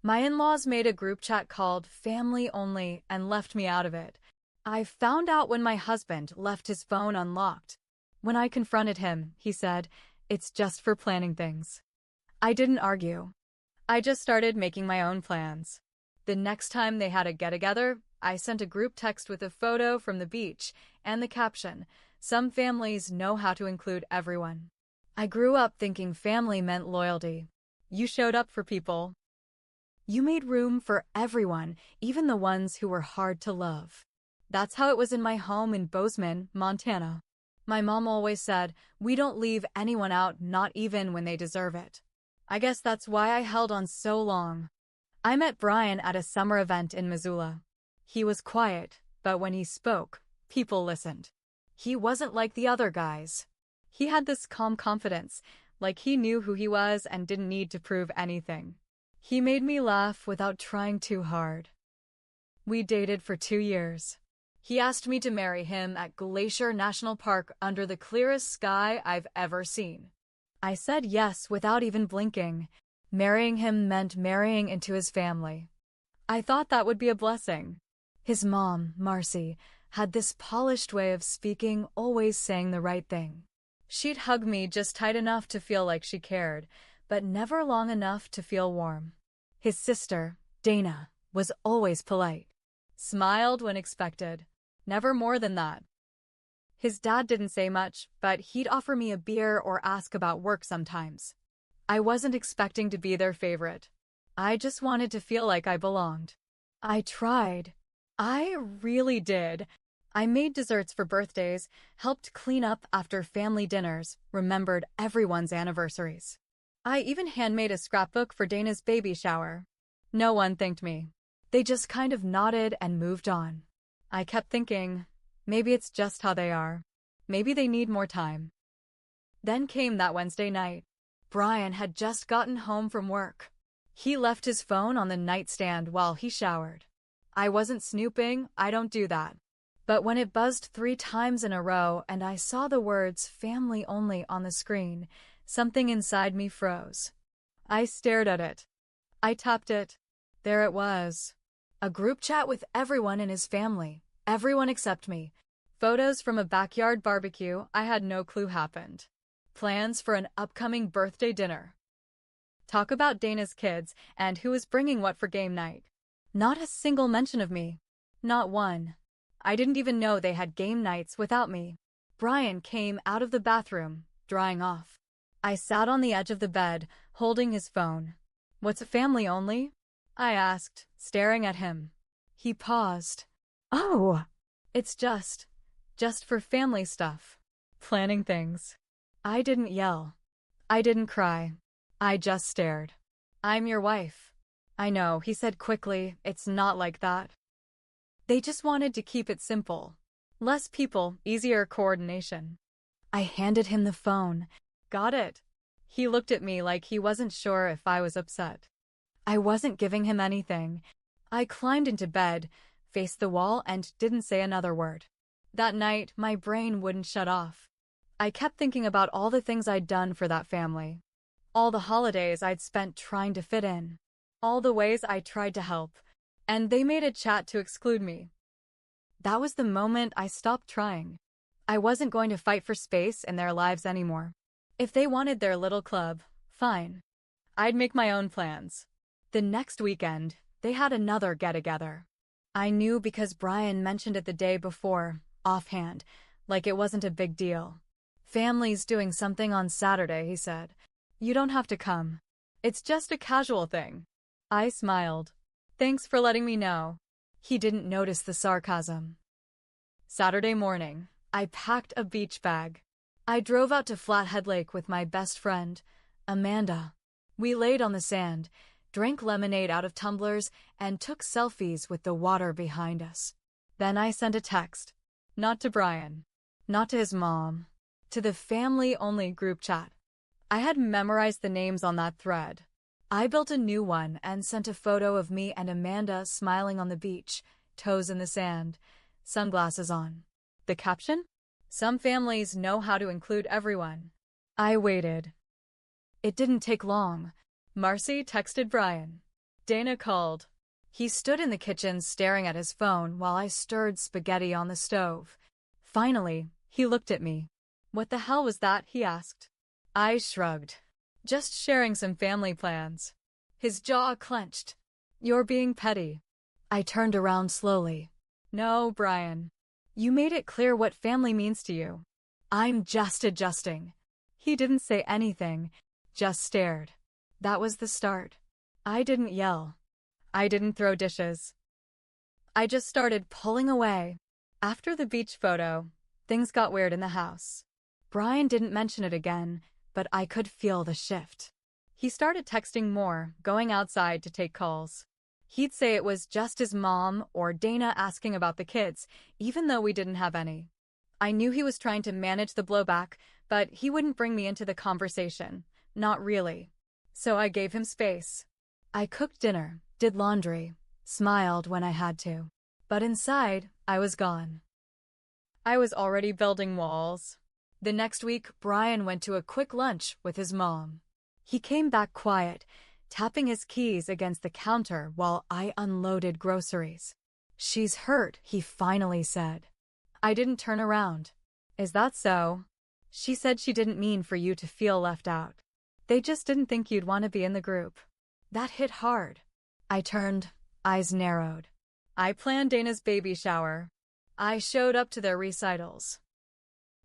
My in-laws made a group chat called Family Only and left me out of it. I found out when my husband left his phone unlocked. When I confronted him, he said, "It's just for planning things." I didn't argue. I just started making my own plans. The next time they had a get-together, I sent a group text with a photo from the beach and the caption, "Some families know how to include everyone." I grew up thinking family meant loyalty. You showed up for people. You made room for everyone, even the ones who were hard to love. That's how it was in my home in Bozeman, Montana. My mom always said, "We don't leave anyone out, not even when they deserve it." I guess that's why I held on so long. I met Brian at a summer event in Missoula. He was quiet, but when he spoke, people listened. He wasn't like the other guys. He had this calm confidence, like he knew who he was and didn't need to prove anything. He made me laugh without trying too hard. We dated for 2 years. He asked me to marry him at Glacier National Park under the clearest sky I've ever seen. I said yes without even blinking. Marrying him meant marrying into his family. I thought that would be a blessing. His mom, Marcy, had this polished way of speaking, always saying the right thing. She'd hug me just tight enough to feel like she cared, but never long enough to feel warm. His sister, Dana, was always polite. Smiled when expected. Never more than that. His dad didn't say much, but he'd offer me a beer or ask about work sometimes. I wasn't expecting to be their favorite. I just wanted to feel like I belonged. I tried. I really did. I made desserts for birthdays, helped clean up after family dinners, remembered everyone's anniversaries. I even handmade a scrapbook for Dana's baby shower. No one thanked me. They just kind of nodded and moved on. I kept thinking, maybe it's just how they are. Maybe they need more time. Then came that Wednesday night. Brian had just gotten home from work. He left his phone on the nightstand while he showered. I wasn't snooping, I don't do that. But when it buzzed 3 times in a row and I saw the words "family only" on the screen, something inside me froze. I stared at it. I tapped it. There it was. A group chat with everyone in his family. Everyone except me. Photos from a backyard barbecue I had no clue happened. Plans for an upcoming birthday dinner. Talk about Dana's kids and who was bringing what for game night. Not a single mention of me. Not one. I didn't even know they had game nights without me. Brian came out of the bathroom, drying off. I sat on the edge of the bed, holding his phone. "What's a family only?" I asked, staring at him. He paused. "Oh, it's just for family stuff. Planning things." I didn't yell. I didn't cry. I just stared. "I'm your wife." "I know," he said quickly. "It's not like that." They just wanted to keep it simple. Less people, easier coordination. I handed him the phone. "Got it." He looked at me like he wasn't sure if I was upset. I wasn't giving him anything. I climbed into bed, faced the wall, and didn't say another word. That night, my brain wouldn't shut off. I kept thinking about all the things I'd done for that family. All the holidays I'd spent trying to fit in. All the ways I tried to help. And they made a chat to exclude me. That was the moment I stopped trying. I wasn't going to fight for space in their lives anymore. If they wanted their little club, fine. I'd make my own plans. The next weekend, they had another get-together. I knew because Brian mentioned it the day before, offhand, like it wasn't a big deal. "Family's doing something on Saturday," he said. "You don't have to come. It's just a casual thing." I smiled. "Thanks for letting me know." He didn't notice the sarcasm. Saturday morning, I packed a beach bag. I drove out to Flathead Lake with my best friend, Amanda. We laid on the sand, drank lemonade out of tumblers, and took selfies with the water behind us. Then I sent a text. Not to Brian. Not to his mom. To the family-only group chat. I had memorized the names on that thread. I built a new one and sent a photo of me and Amanda smiling on the beach, toes in the sand, sunglasses on. The caption? "Some families know how to include everyone." I waited. It didn't take long. Marcy texted Brian. Dana called. He stood in the kitchen staring at his phone while I stirred spaghetti on the stove. Finally, he looked at me. "What the hell was that?" he asked. I shrugged. "Just sharing some family plans." His jaw clenched. "You're being petty." I turned around slowly. "No, Brian. You made it clear what family means to you." "I'm just adjusting." He didn't say anything, just stared. That was the start. I didn't yell. I didn't throw dishes. I just started pulling away. After the beach photo, things got weird in the house. Brian didn't mention it again, but I could feel the shift. He started texting more, going outside to take calls. He'd say it was just his mom or Dana asking about the kids, even though we didn't have any. I knew he was trying to manage the blowback, but he wouldn't bring me into the conversation. Not really. So I gave him space. I cooked dinner, did laundry, smiled when I had to. But inside, I was gone. I was already building walls. The next week, Brian went to a quick lunch with his mom. He came back quiet, tapping his keys against the counter while I unloaded groceries. "She's hurt," he finally said. I didn't turn around. "Is that so?" "She said she didn't mean for you to feel left out. They just didn't think you'd want to be in the group." That hit hard. I turned, eyes narrowed. I planned Dana's baby shower. I showed up to their recitals.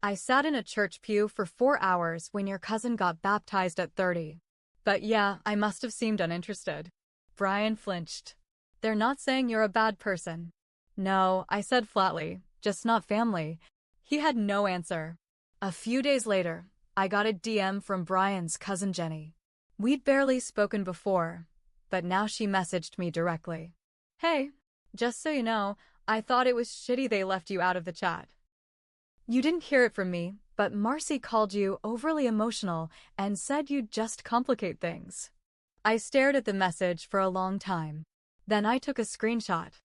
I sat in a church pew for 4 hours when your cousin got baptized at 30. But yeah, I must have seemed uninterested. Brian flinched. "They're not saying you're a bad person." "No," I said flatly, "just not family." He had no answer. A few days later, I got a DM from Brian's cousin Jenny. We'd barely spoken before, but now she messaged me directly. "Hey, just so you know, I thought it was shitty they left you out of the chat. You didn't hear it from me, but Marcy called you overly emotional and said you'd just complicate things." I stared at the message for a long time. Then I took a screenshot.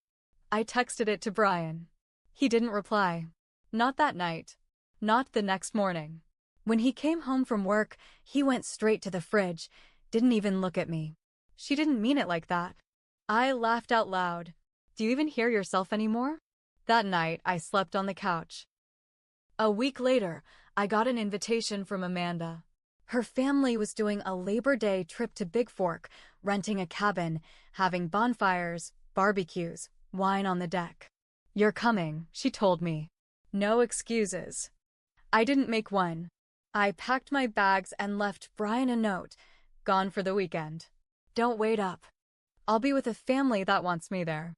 I texted it to Brian. He didn't reply. Not that night. Not the next morning. When he came home from work, he went straight to the fridge, didn't even look at me. "She didn't mean it like that." I laughed out loud. "Do you even hear yourself anymore?" That night, I slept on the couch. A week later, I got an invitation from Amanda. Her family was doing a Labor Day trip to Big Fork, renting a cabin, having bonfires, barbecues, wine on the deck. "You're coming," she told me. No excuses. I didn't make one. I packed my bags and left Brian a note. "Gone for the weekend. Don't wait up. I'll be with a family that wants me there."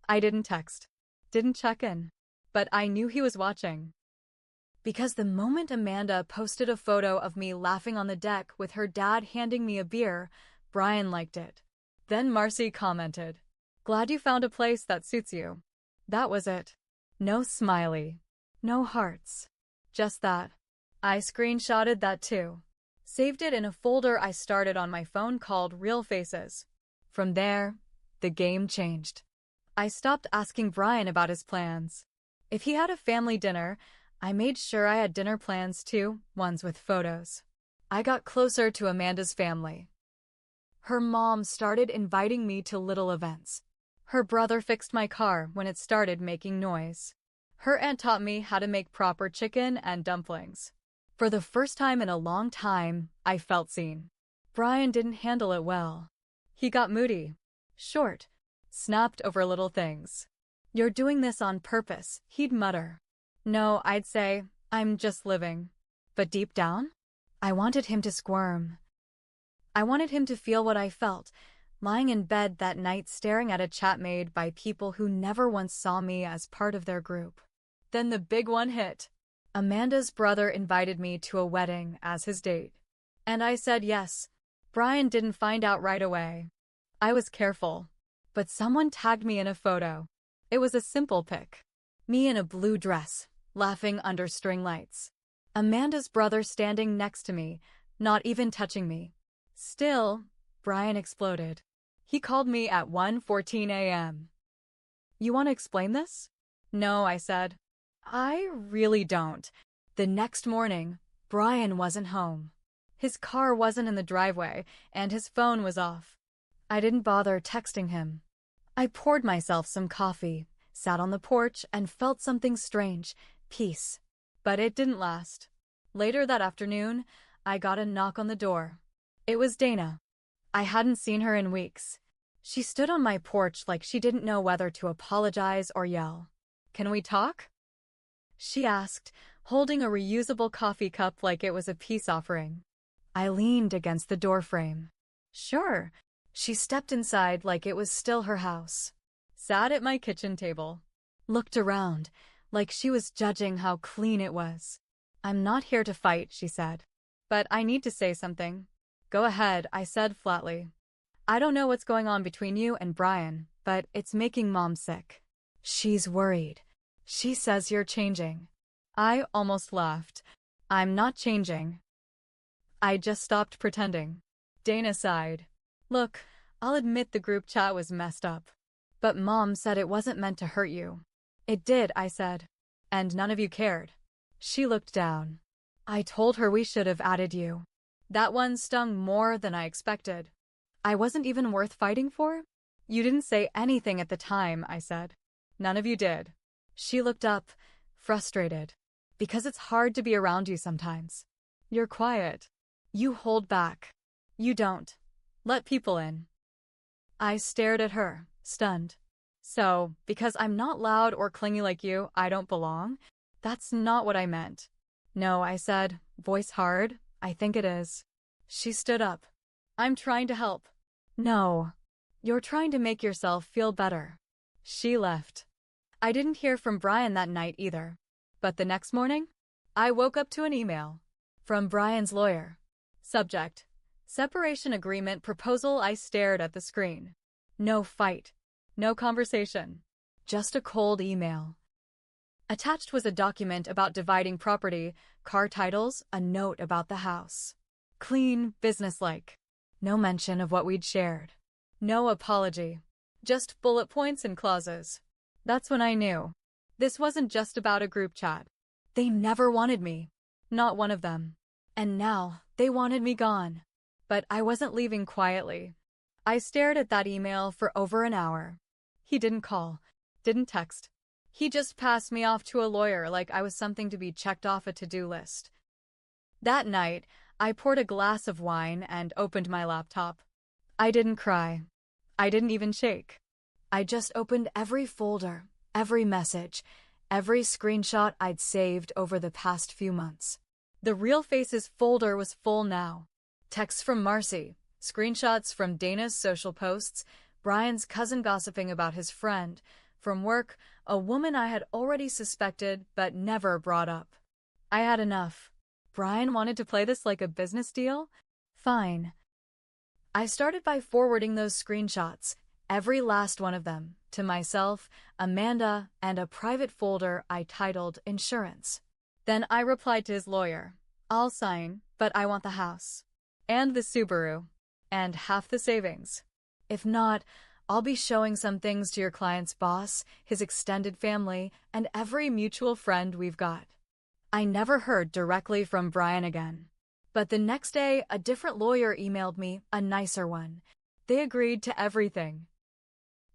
I didn't text. Didn't check in. But I knew he was watching. Because the moment Amanda posted a photo of me laughing on the deck with her dad handing me a beer, Brian liked it. Then Marcy commented, "Glad you found a place that suits you." That was it. No smiley. No hearts. Just that. I screenshotted that too. Saved it in a folder I started on my phone called Real Faces. From there, the game changed. I stopped asking Brian about his plans. If he had a family dinner, I made sure I had dinner plans too, ones with photos. I got closer to Amanda's family. Her mom started inviting me to little events. Her brother fixed my car when it started making noise. Her aunt taught me how to make proper chicken and dumplings. For the first time in a long time, I felt seen. Brian didn't handle it well. He got moody. Short. Snapped over little things. "You're doing this on purpose," he'd mutter. No, I'd say, "I'm just living." But deep down, I wanted him to squirm. I wanted him to feel what I felt, lying in bed that night staring at a chat made by people who never once saw me as part of their group. Then the big one hit. Amanda's brother invited me to a wedding as his date. And I said yes. Brian didn't find out right away. I was careful. But someone tagged me in a photo. It was a simple pic. Me in a blue dress, laughing under string lights. Amanda's brother standing next to me, not even touching me. Still, Brian exploded. He called me at 1:14 a.m. "You want to explain this?" "No," I said. "I really don't." The next morning, Brian wasn't home. His car wasn't in the driveway, and his phone was off. I didn't bother texting him. I poured myself some coffee, sat on the porch, and felt something strange, peace. But it didn't last. Later that afternoon, I got a knock on the door. It was Dana. I hadn't seen her in weeks. She stood on my porch like she didn't know whether to apologize or yell. "Can we talk?" she asked, holding a reusable coffee cup like it was a peace offering. I leaned against the doorframe. "Sure." She stepped inside like it was still her house. Sat at my kitchen table. Looked around, like she was judging how clean it was. "I'm not here to fight," she said. "But I need to say something." "Go ahead," I said flatly. "I don't know what's going on between you and Brian, but it's making Mom sick. She's worried. She says you're changing." I almost laughed. "I'm not changing. I just stopped pretending." Dana sighed. "Look, I'll admit the group chat was messed up. But Mom said it wasn't meant to hurt you." "It did," I said. "And none of you cared." She looked down. "I told her we should have added you." That one stung more than I expected. "I wasn't even worth fighting for?" "You didn't say anything at the time," I said. "None of you did." She looked up, frustrated. "Because it's hard to be around you sometimes. You're quiet. You hold back. You don't let people in." I stared at her, stunned. "So, because I'm not loud or clingy like you, I don't belong?" "That's not what I meant." "No," I said, voice hard. "I think it is." She stood up. "I'm trying to help." "No. You're trying to make yourself feel better." She left. I didn't hear from Brian that night either. But the next morning, I woke up to an email from Brian's lawyer. Subject: Separation agreement proposal. I stared at the screen. No fight. No conversation. Just a cold email. Attached was a document about dividing property, car titles, a note about the house. Clean, businesslike. No mention of what we'd shared. No apology. Just bullet points and clauses. That's when I knew. This wasn't just about a group chat. They never wanted me. Not one of them. And now, they wanted me gone. But I wasn't leaving quietly. I stared at that email for over an hour. He didn't call. Didn't text. He just passed me off to a lawyer like I was something to be checked off a to-do list. That night, I poured a glass of wine and opened my laptop. I didn't cry. I didn't even shake. I just opened every folder, every message, every screenshot I'd saved over the past few months. The Real Faces folder was full now. Texts from Marcy, screenshots from Dana's social posts, Brian's cousin gossiping about his friend, from work, a woman I had already suspected but never brought up. I had enough. Brian wanted to play this like a business deal? Fine. I started by forwarding those screenshots, every last one of them, to myself, Amanda, and a private folder I titled Insurance. Then I replied to his lawyer. "I'll sign, but I want the house. And the Subaru. And half the savings. If not, I'll be showing some things to your client's boss, his extended family, and every mutual friend we've got." I never heard directly from Brian again. But the next day, a different lawyer emailed me, a nicer one. They agreed to everything.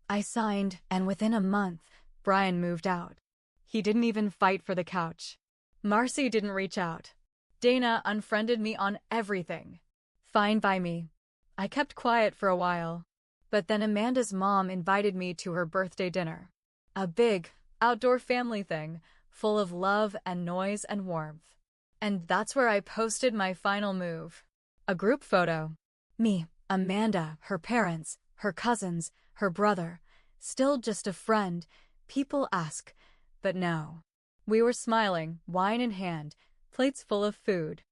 I signed, and within a month, Brian moved out. He didn't even fight for the couch. Marcy didn't reach out. Dana unfriended me on everything. Fine by me. I kept quiet for a while. But then Amanda's mom invited me to her birthday dinner. A big, outdoor family thing, full of love and noise and warmth. And that's where I posted my final move. A group photo. Me, Amanda, her parents, her cousins, her brother. Still just a friend. People ask. But no. We were smiling, wine in hand, plates full of food.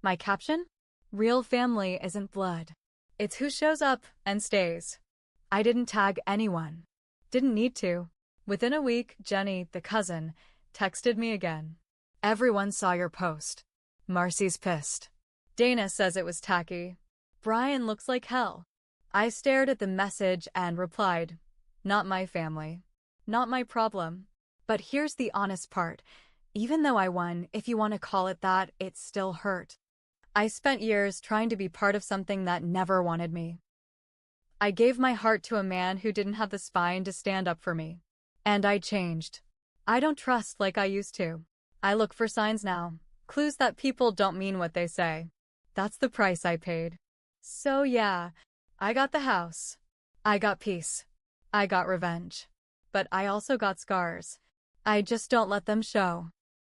My caption? Real family isn't blood. It's who shows up and stays. I didn't tag anyone. Didn't need to. Within a week, Jenny, the cousin, texted me again. "Everyone saw your post. Marcy's pissed. Dana says it was tacky. Brian looks like hell." I stared at the message and replied, "Not my family. Not my problem." But here's the honest part. Even though I won, if you want to call it that, it still hurt. I spent years trying to be part of something that never wanted me. I gave my heart to a man who didn't have the spine to stand up for me. And I changed. I don't trust like I used to. I look for signs now, clues that people don't mean what they say. That's the price I paid. So yeah, I got the house. I got peace. I got revenge. But I also got scars. I just don't let them show.